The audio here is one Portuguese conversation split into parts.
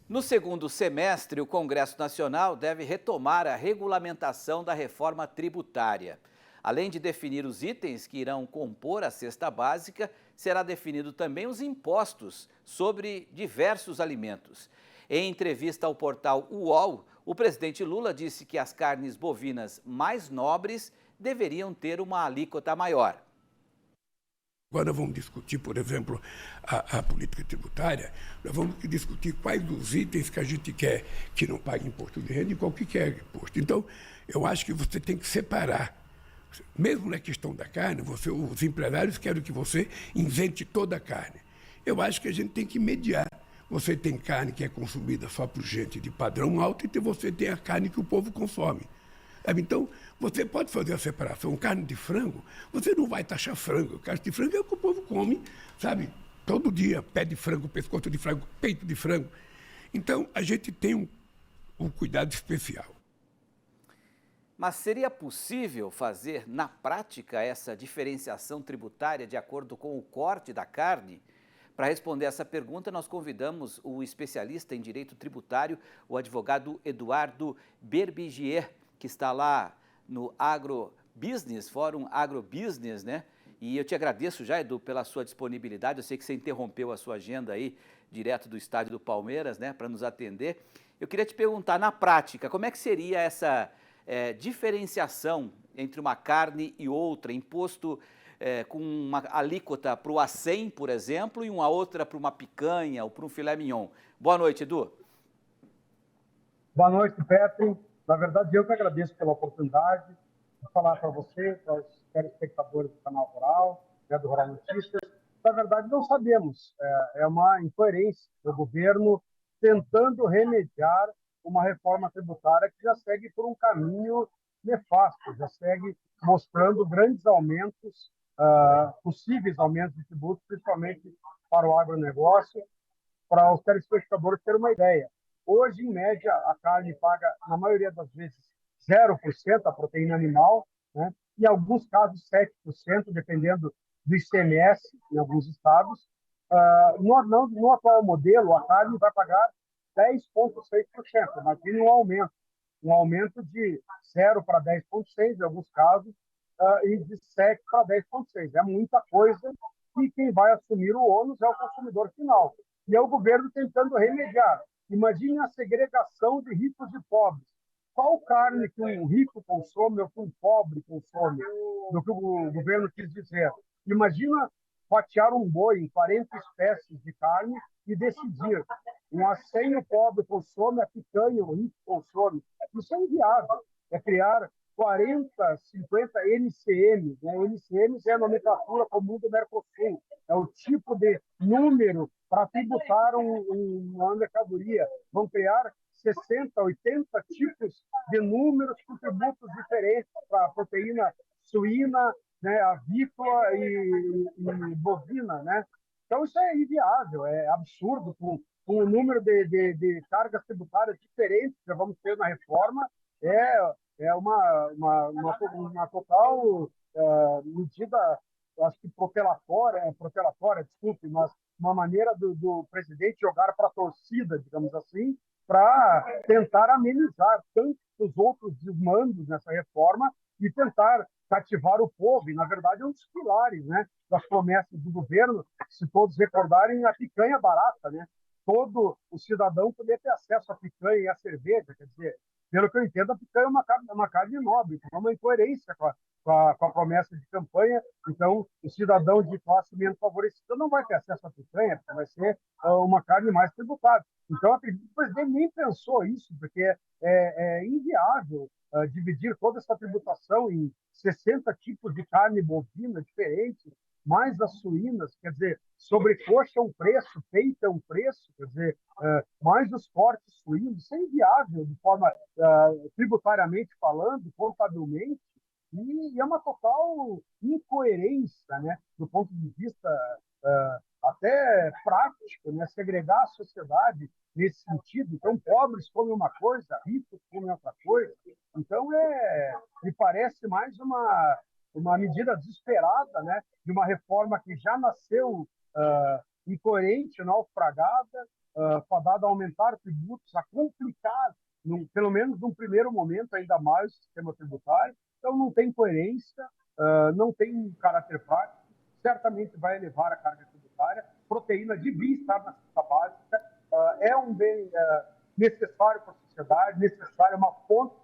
No segundo semestre, o Congresso Nacional deve retomar a regulamentação da reforma tributária. Além de definir os itens que irão compor a cesta básica, será definido também os impostos sobre diversos alimentos. Em entrevista ao portal UOL, o presidente Lula disse que as carnes bovinas mais nobres deveriam ter uma alíquota maior. Agora vamos discutir, por exemplo, a política tributária, nós vamos discutir quais os itens que a gente quer que não pague imposto de renda e qual que quer imposto. Então, eu acho que você tem que separar. Mesmo na questão da carne, os empresários querem que você isente toda a carne. Eu acho que a gente tem que mediar. Você tem carne que é consumida só por gente de padrão alto e você tem a carne que o povo consome. Então, você pode fazer a separação. Carne de frango, você não vai taxar frango. Carne de frango é o que o povo come, sabe? Todo dia, pé de frango, pescoço de frango, peito de frango. Então, a gente tem um cuidado especial. Mas seria possível fazer, na prática, essa diferenciação tributária de acordo com o corte da carne? Para responder essa pergunta, nós convidamos o especialista em direito tributário, o advogado Eduardo Berbigier, que está lá no Agrobusiness, Fórum Agrobusiness, né? E eu te agradeço já, Edu, pela sua disponibilidade. Eu sei que você interrompeu a sua agenda aí, direto do estádio do Palmeiras, né, para nos atender. Eu queria te perguntar, na prática, como é que seria essa diferenciação entre uma carne e outra, imposto com uma alíquota para o acém, por exemplo, e uma outra para uma picanha ou para um filé mignon? Boa noite, Edu. Boa noite, Petro. Na verdade, eu que agradeço pela oportunidade de falar para você, para os telespectadores do canal Rural, do Rural Notícias. Na verdade, não sabemos. É uma incoerência do governo tentando remediar uma reforma tributária que já segue por um caminho nefasto, já segue mostrando grandes aumentos, possíveis aumentos de tributos, principalmente para o agronegócio. Para os telespectadores terem uma ideia. Hoje, em média, a carne paga, na maioria das vezes, 0% a proteína animal, né? Em alguns casos, 7%, dependendo do ICMS, em alguns estados. No atual modelo, a carne vai pagar 10,6%. Imagine um aumento de 0 para 10,6% em alguns casos, e de 7 para 10,6%. É muita coisa e quem vai assumir o ônus é o consumidor final. E é o governo tentando remediar. Imagine a segregação de ricos e pobres. Qual carne que um rico consome ou que um pobre consome? Do que o governo quis dizer. Imagina fatiar um boi em 40 espécies de carne e decidir. Um acém o pobre consome, a picanha o rico consome. Isso é inviável. É criar 40, 50 NCMs. Né? NCMs é a nomenclatura comum do Mercosul. É o tipo de número para tributar uma mercadoria. Vão criar 60, 80 tipos de números com tributos diferentes para a proteína suína, né, avícola e bovina. Né? Então, isso é inviável, é absurdo, com o número de cargas tributárias diferentes que vamos ter na reforma. É uma total medida, acho que protelatória, desculpe, mas uma maneira do presidente jogar para a torcida, digamos assim, para tentar amenizar tantos outros desmandos nessa reforma e tentar cativar o povo. E, na verdade, é um dos pilares, né, das promessas do governo, se todos recordarem, a picanha barata, né? Todo o cidadão poder ter acesso à picanha e à cerveja, quer dizer, pelo que eu entendo, a picanha é uma carne nobre, é uma incoerência com a promessa de campanha. Então, o cidadão de classe menos favorecida não vai ter acesso à picanha, porque vai ser uma carne mais tributada. Então, acredito que o presidente nem pensou isso, porque é inviável dividir toda essa tributação em 60 tipos de carne bovina diferentes, mais as suínas, quer dizer, sobrecoxa é um preço, peito é um preço, quer dizer, mais os cortes suínos. Isso é inviável de forma tributariamente falando, contabilmente, e é uma total incoerência, né, do ponto de vista até prático, né, segregar a sociedade nesse sentido. Então, pobres comem uma coisa, ricos comem outra coisa. Então, me parece mais uma medida desesperada, né, de uma reforma que já nasceu incoerente, naufragada, fadado a aumentar tributos, a complicar, pelo menos num primeiro momento, ainda mais o sistema tributário. Então, não tem coerência, não tem caráter prático, certamente vai elevar a carga tributária. Proteína devia estar na cesta básica, é um bem necessário para a sociedade, necessário, é uma fonte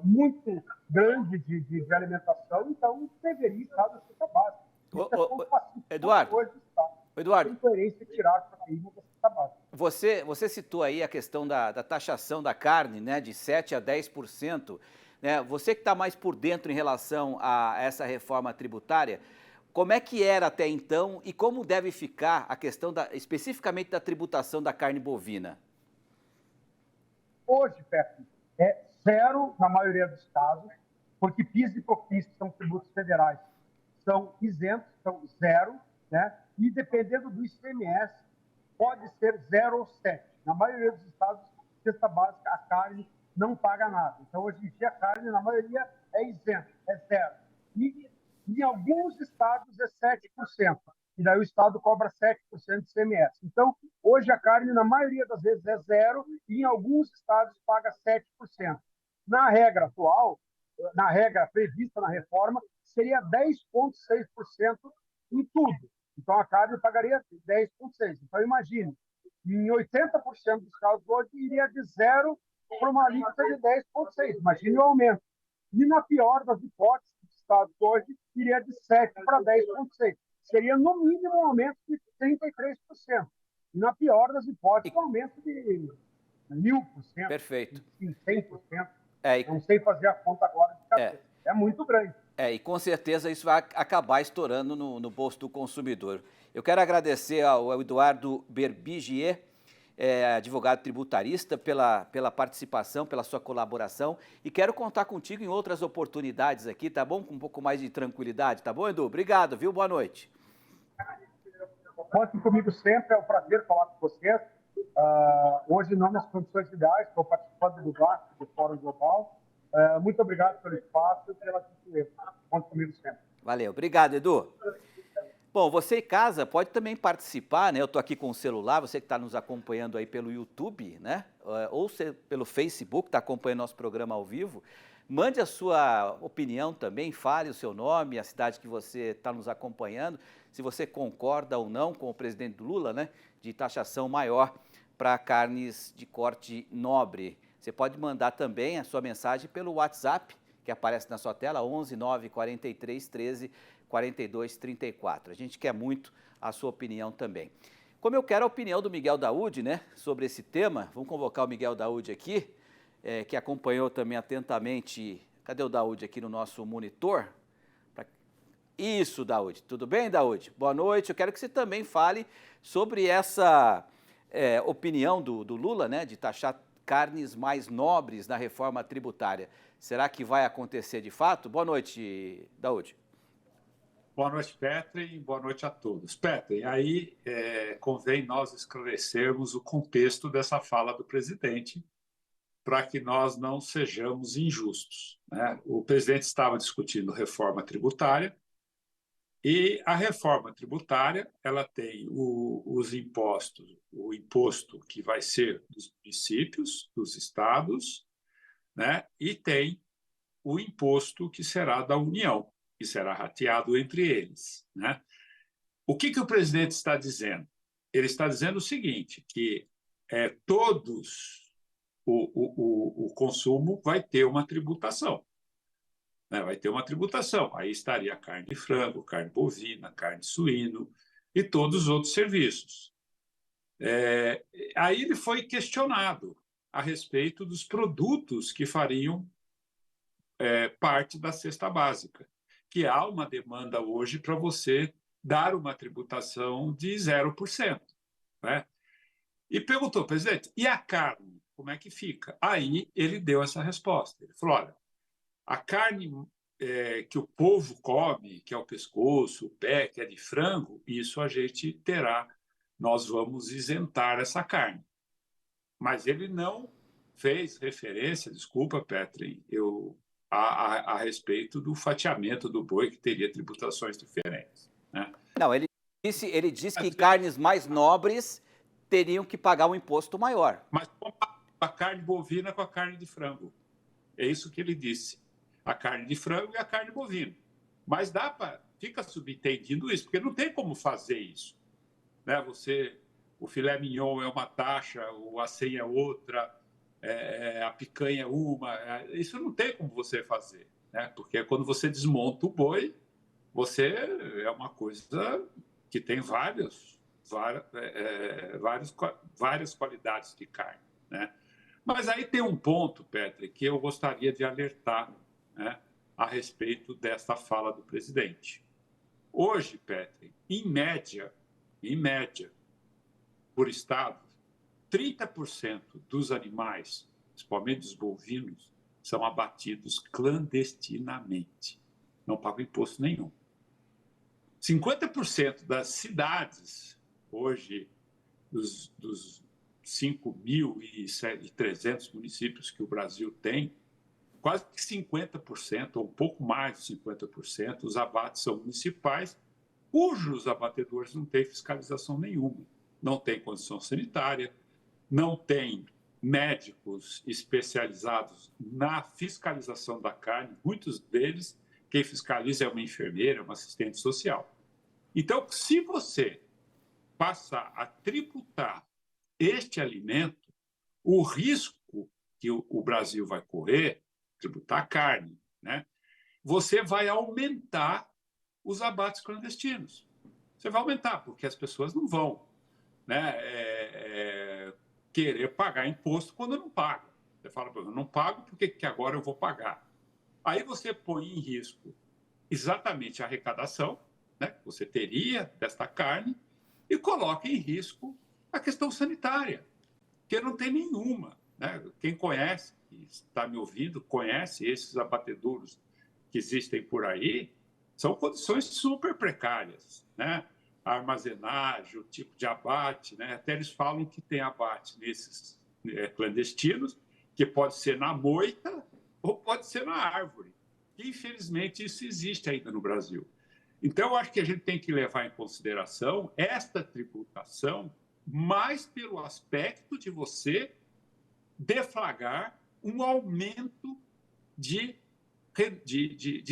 muito grande de alimentação, então deveria estar na cesta básica. Eduardo, hoje está. Eduardo, tem coerência tirar proteína da cesta básica. Você citou aí a questão da taxação da carne, né, de 7% a 10%. Né? Você que está mais por dentro em relação a essa reforma tributária, como é que era até então e como deve ficar a questão especificamente da tributação da carne bovina? Hoje, Pepe, é zero na maioria dos casos, porque PIS e COFINS, que são tributos federais, são isentos, são zero, né? E dependendo do ICMS, pode ser 0 ou 7. Na maioria dos estados, cesta básica, a carne não paga nada. Então, hoje em dia, a carne, na maioria, é isenta, é zero. E em alguns estados é 7%. E daí o estado cobra 7% de ICMS. Então, hoje a carne, na maioria das vezes, é zero e em alguns estados paga 7%. Na regra atual, na regra prevista na reforma, seria 10,6% em tudo. Então, a carne pagaria 10,6%. Então, imagine, em 80% dos casos hoje, iria de zero para uma alíquota de 10,6%. Imagine o aumento. E na pior das hipóteses, dos estados hoje, iria de 7% para 10,6%. Seria, no mínimo, um aumento de 33%. E na pior das hipóteses, um aumento de 1.000%. Perfeito. De 100%. Não sei fazer a conta agora de cabeça. É muito grande. E com certeza isso vai acabar estourando no bolso do consumidor. Eu quero agradecer ao Eduardo Berbigier, advogado tributarista, pela participação, pela sua colaboração, e quero contar contigo em outras oportunidades aqui, tá bom? Com um pouco mais de tranquilidade, tá bom, Edu? Obrigado, viu? Boa noite. Contem comigo sempre, é um prazer falar com vocês. Hoje não nas condições ideais, estou participando do GAC, do Fórum Global. Muito obrigado pelo espaço e pela gentileza. Conte comigo sempre. Valeu, obrigado, Edu. Bom, você em casa pode também participar, né? Eu estou aqui com o celular, você que está nos acompanhando aí pelo YouTube, né? Ou pelo Facebook, está acompanhando nosso programa ao vivo. Mande a sua opinião também, fale o seu nome, a cidade que você está nos acompanhando, se você concorda ou não com o presidente Lula, né? De taxação maior para carnes de corte nobre. Você pode mandar também a sua mensagem pelo WhatsApp, que aparece na sua tela, 11 9 43 13 42 34. A gente quer muito a sua opinião também. Como eu quero a opinião do Miguel Daúde, né, sobre esse tema, vamos convocar o Miguel Daúde aqui, que acompanhou também atentamente. Cadê o Daúde aqui no nosso monitor? Isso, Daúde. Tudo bem, Daúde? Boa noite. Eu quero que você também fale sobre essa opinião do Lula, né, de taxar carnes mais nobres na reforma tributária. Será que vai acontecer de fato? Boa noite, Daúde. Boa noite, Petri, boa noite a todos. Petri, aí convém nós esclarecermos o contexto dessa fala do presidente para que nós não sejamos injustos, né? O presidente estava discutindo reforma tributária e a reforma tributária ela tem os impostos, o imposto que vai ser dos municípios, dos estados, né? E tem o imposto que será da União, que será rateado entre eles, né? O que o presidente está dizendo? Ele está dizendo o seguinte, que o consumo vai ter uma tributação, né? Vai ter uma tributação. Aí estaria a carne de frango, carne bovina, carne de suíno e todos os outros serviços. Aí ele foi questionado a respeito dos produtos que fariam parte da cesta básica, que há uma demanda hoje para você dar uma tributação de 0%. Né? E perguntou, presidente, e a carne, como é que fica? Aí ele deu essa resposta. Ele falou, olha, a carne que o povo come, que é o pescoço, o pé, que é de frango, isso a gente terá, nós vamos isentar essa carne. Mas ele não fez referência, desculpa, Petri, a respeito do fatiamento do boi, que teria tributações diferentes. Né? Não, ele disse que carnes mais nobres teriam que pagar um imposto maior. Mas compara a carne bovina com a carne de frango. É isso que ele disse. A carne de frango e a carne bovina. Mas fica subentendido isso, porque não tem como fazer isso. Né? O filé mignon é uma taxa, o acém é outra, a picanha é uma. Isso não tem como você fazer. Né? Porque quando você desmonta o boi, é uma coisa que tem várias qualidades de carne. Né? Mas aí tem um ponto, Petri, que eu gostaria de alertar, né, a respeito desta fala do presidente. Hoje, Petri, em média, por estado, 30% dos animais, principalmente dos bovinos, são abatidos clandestinamente. Não pagam imposto nenhum. 50% das cidades, hoje, dos 5.300 municípios que o Brasil tem, quase que 50%, ou um pouco mais de 50%, os abates são municipais, cujos abatedores não têm fiscalização nenhuma. Não tem condição sanitária, não tem médicos especializados na fiscalização da carne, muitos deles, quem fiscaliza é uma enfermeira, uma assistente social. Então, se você passar a tributar este alimento, o risco que o Brasil vai correr, tributar a carne, né? Você vai aumentar os abates clandestinos. Você vai aumentar, porque as pessoas não vão, né, querer pagar imposto quando não pagam. Você fala, eu não pago, por que agora eu vou pagar? Aí você põe em risco exatamente a arrecadação, né, que você teria desta carne, e coloca em risco a questão sanitária, que não tem nenhuma. Né? Quem conhece, que está me ouvindo, conhece esses abatedouros que existem por aí, são condições super precárias. Né? A armazenagem, o tipo de abate, né? Até eles falam que tem abate nesses clandestinos, que pode ser na moita ou pode ser na árvore. E, infelizmente, isso existe ainda no Brasil. Então, eu acho que a gente tem que levar em consideração esta tributação mais pelo aspecto de você deflagrar um aumento de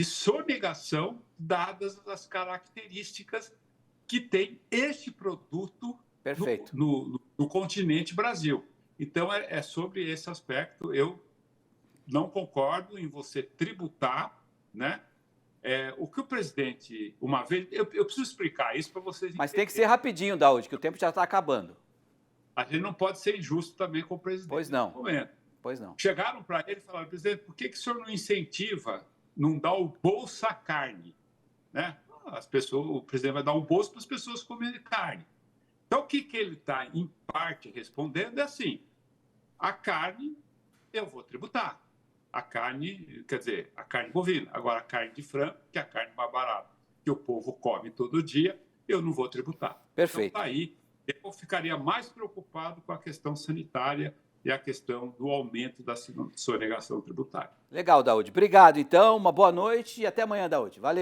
sonegação, dadas as características que tem este produto no continente Brasil. Então, é sobre esse aspecto. Eu não concordo em você tributar, né? O que o presidente, uma vez... Eu preciso explicar isso para vocês entenderem. Mas tem que ser rapidinho, Daúde, que o tempo já está acabando. A gente não pode ser injusto também com o presidente. Pois não. Nesse momento. Pois não. Chegaram para ele e falaram, presidente, por que o senhor não incentiva, não dá o Bolsa Carne? Né? O presidente vai dar um bolso para as pessoas comerem carne. Então, o que ele está, em parte, respondendo é assim, a carne eu vou tributar. A carne, quer dizer, a carne bovina. Agora, a carne de frango, que é a carne mais barata, que o povo come todo dia, eu não vou tributar. Perfeito. Então, aí, eu ficaria mais preocupado com a questão sanitária e a questão do aumento da sonegação tributária. Legal, Daúde. Obrigado, então. Uma boa noite e até amanhã, Daúde. Valeu.